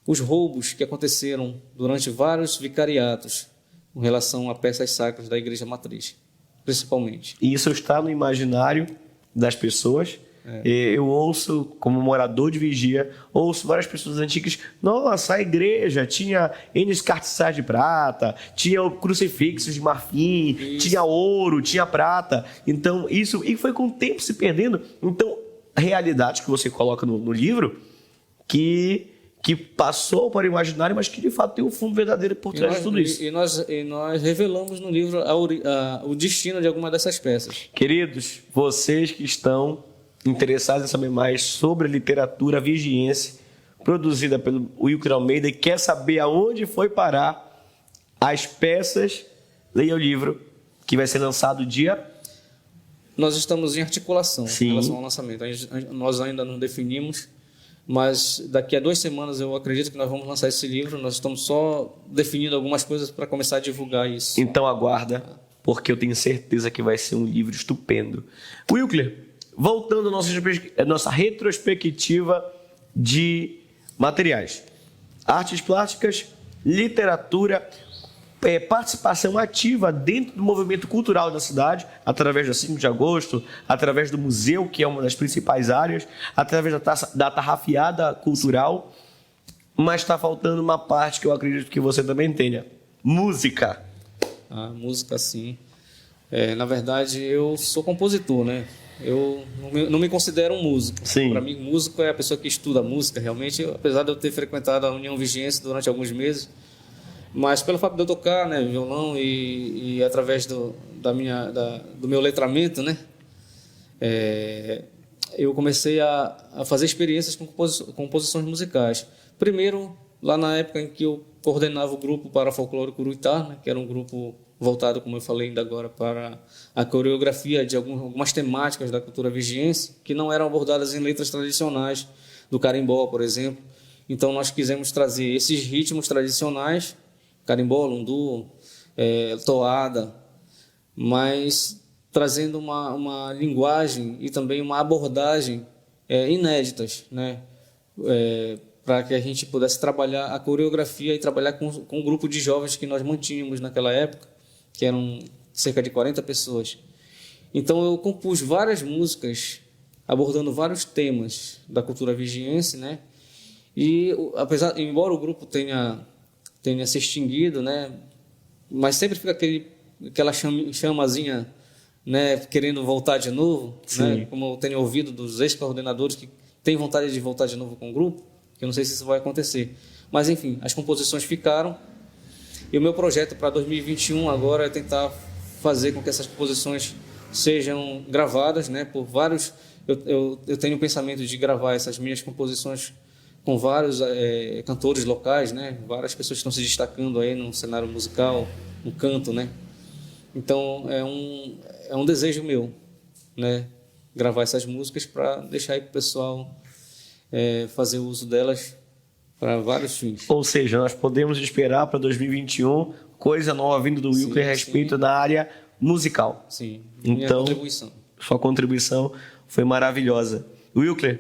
B: os roubos que aconteceram durante vários vicariatos com relação a peças sacras da Igreja Matriz, principalmente.
A: E isso está no imaginário das pessoas. Eu ouço, como morador de Vigia, ouço várias pessoas antigas, nossa, a igreja tinha N cartiçais de prata, tinha crucifixos de marfim, tinha ouro, tinha prata. Então, isso e foi com o tempo se perdendo. Então, a realidade que você coloca no livro, que passou para o imaginário, mas que de fato tem um fundo verdadeiro por trás de tudo isso.
B: E nós revelamos no livro o destino de alguma dessas peças.
A: Queridos, vocês que estão interessados em saber mais sobre a literatura vigiense produzida pelo Wilcler Almeida e quer saber aonde foi parar as peças, leia o livro que vai ser lançado dia...
B: Nós estamos em articulação
A: Sim.
B: em relação ao lançamento. Nós ainda não definimos, mas daqui a 2 semanas eu acredito que nós vamos lançar esse livro. Nós estamos só definindo algumas coisas para começar a divulgar isso.
A: Então aguarda, porque eu tenho certeza que vai ser um livro estupendo. Wilcler, voltando à nossa retrospectiva de materiais. Artes plásticas, literatura, participação ativa dentro do movimento cultural da cidade, através da 5 de agosto, através do museu, que é uma das principais áreas, através da tarrafiada cultural, mas está faltando uma parte que eu acredito que você também tenha. Música.
B: A música, sim. Na verdade, eu sou compositor, né? Eu não me considero um músico.
A: Sim.
B: Para mim, músico é a pessoa que estuda música, realmente. Apesar de eu ter frequentado a União Vigiense durante alguns meses, mas pelo fato de eu tocar, né, violão e através do meu letramento, né, eu comecei a fazer experiências com composições musicais. Primeiro, lá na época em que eu coordenava o grupo para Folclore Curuitá, né, que era um grupo voltado, como eu falei ainda agora, para a coreografia de algumas temáticas da cultura vigiense, que não eram abordadas em letras tradicionais do carimbó, por exemplo. Então, nós quisemos trazer esses ritmos tradicionais, carimbó, lundu, toada, mas trazendo uma linguagem e também uma abordagem inéditas, né? Para que a gente pudesse trabalhar a coreografia e trabalhar com um grupo de jovens que nós mantínhamos naquela época, que eram cerca de 40 pessoas. Então eu compus várias músicas abordando vários temas da cultura vigiense, né? E embora o grupo tenha se extinguido, né? Mas sempre fica aquela chamazinha, né? Querendo voltar de novo, né? Como eu tenho ouvido dos ex-coordenadores que têm vontade de voltar de novo com o grupo, que eu não sei se isso vai acontecer. Mas enfim, as composições ficaram. E o meu projeto para 2021 agora é tentar fazer com que essas composições sejam gravadas, né, por vários. Eu tenho o pensamento de gravar essas minhas composições com vários cantores locais, né, várias pessoas que estão se destacando aí no cenário musical, no canto, né. Então é um desejo meu, né, gravar essas músicas para deixar aí para o pessoal fazer uso delas para vários fins.
A: Ou seja, nós podemos esperar para 2021 coisa nova vindo do Wilker a respeito da área musical.
B: Sim,
A: minha
B: contribuição.
A: Sua contribuição foi maravilhosa. Wilker,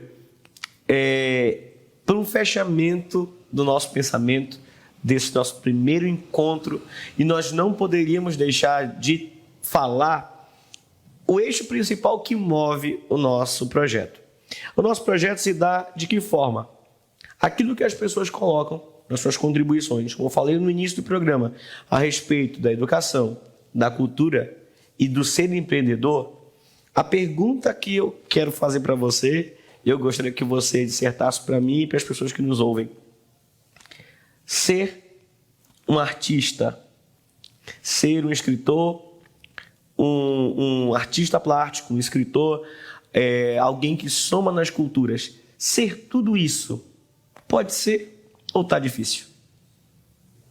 A: para um fechamento do nosso pensamento, desse nosso primeiro encontro, e nós não poderíamos deixar de falar o eixo principal que move o nosso projeto. O nosso projeto se dá de que forma? Aquilo que as pessoas colocam nas suas contribuições, como eu falei no início do programa, a respeito da educação, da cultura e do ser empreendedor, a pergunta que eu quero fazer para você, eu gostaria que você dissertasse para mim e para as pessoas que nos ouvem. Ser um artista, ser um escritor, um artista plástico, um escritor, alguém que soma nas culturas, ser tudo isso, pode ser ou está difícil?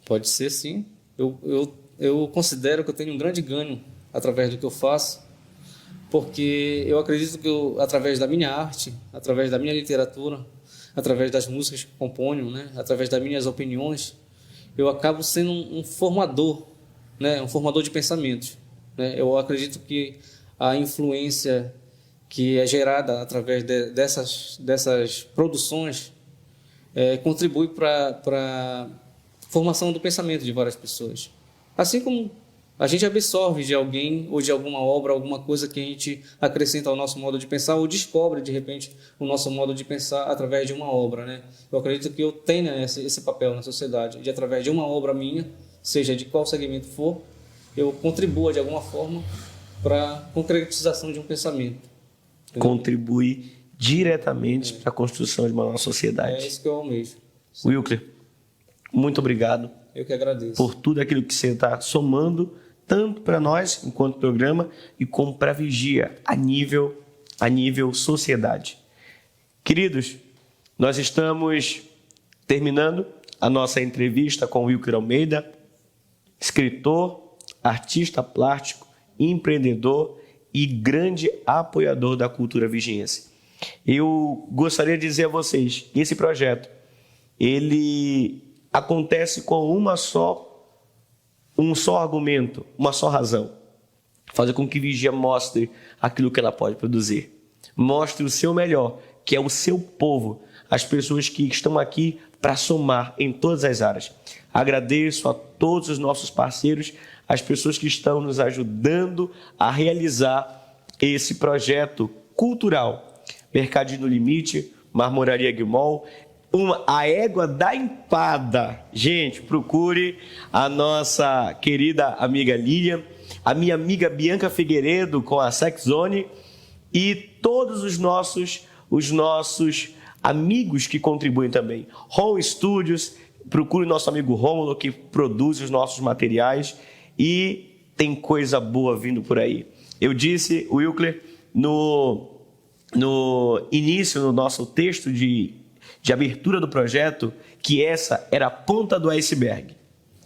B: Pode ser, sim. Eu considero que eu tenho um grande ganho através do que eu faço, porque eu acredito que através da minha arte, através da minha literatura, através das músicas que componho, né, através das minhas opiniões, eu acabo sendo um formador, né, um formador de pensamentos, né? Eu acredito que a influência que é gerada através dessas produções contribui para a formação do pensamento de várias pessoas. Assim como a gente absorve de alguém ou de alguma obra, alguma coisa que a gente acrescenta ao nosso modo de pensar ou descobre, de repente, o nosso modo de pensar através de uma obra, né? Eu acredito que eu tenha esse papel na sociedade, de através de uma obra minha, seja de qual segmento for, eu contribua de alguma forma para a concretização de um pensamento. Entendeu?
A: Contribui diretamente para a construção de uma nova sociedade.
B: É isso que eu almejo.
A: Wilker, muito obrigado.
B: Eu que agradeço.
A: Por tudo aquilo que você está somando, tanto para nós, enquanto programa, e como para a Vigia, a nível sociedade. Queridos, nós estamos terminando a nossa entrevista com o Wilker Almeida, escritor, artista plástico, empreendedor e grande apoiador da cultura vigiense. Eu gostaria de dizer a vocês que esse projeto, ele acontece com um só argumento, uma só razão. Fazer com que Vigia mostre aquilo que ela pode produzir. Mostre o seu melhor, que é o seu povo, as pessoas que estão aqui para somar em todas as áreas. Agradeço a todos os nossos parceiros, as pessoas que estão nos ajudando a realizar esse projeto cultural. Mercadinho no Limite, Marmoraria Guimol, a Égua da Empada. Gente, procure a nossa querida amiga Lilian, a minha amiga Bianca Figueiredo com a Sex Zone e todos os nossos amigos que contribuem também. Home Studios, procure nosso amigo Rômulo, que produz os nossos materiais, e tem coisa boa vindo por aí. Eu disse, Wilcler, no início do nosso texto de abertura do projeto, que essa era a ponta do iceberg.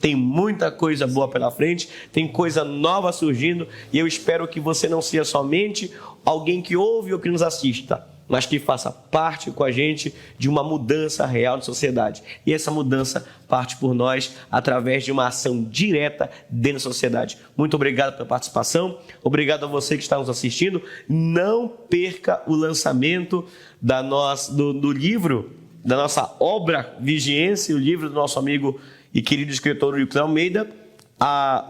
A: Tem muita coisa boa pela frente, tem coisa nova surgindo, e eu espero que você não seja somente alguém que ouve ou que nos assista, mas que faça parte com a gente de uma mudança real de sociedade. E essa mudança parte por nós através de uma ação direta dentro da sociedade. Muito obrigado pela participação, obrigado a você que está nos assistindo. Não perca o lançamento do livro, da nossa obra Vigiência, o livro do nosso amigo e querido escritor Wilcler Almeida,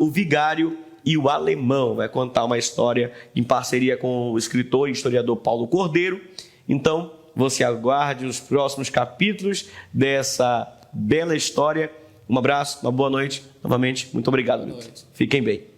A: O Vigário e o Alemão. Vai contar uma história em parceria com o escritor e historiador Paulo Cordeiro. Então, você aguarde os próximos capítulos dessa bela história. Um abraço, uma boa noite. Novamente, muito obrigado. Fiquem bem.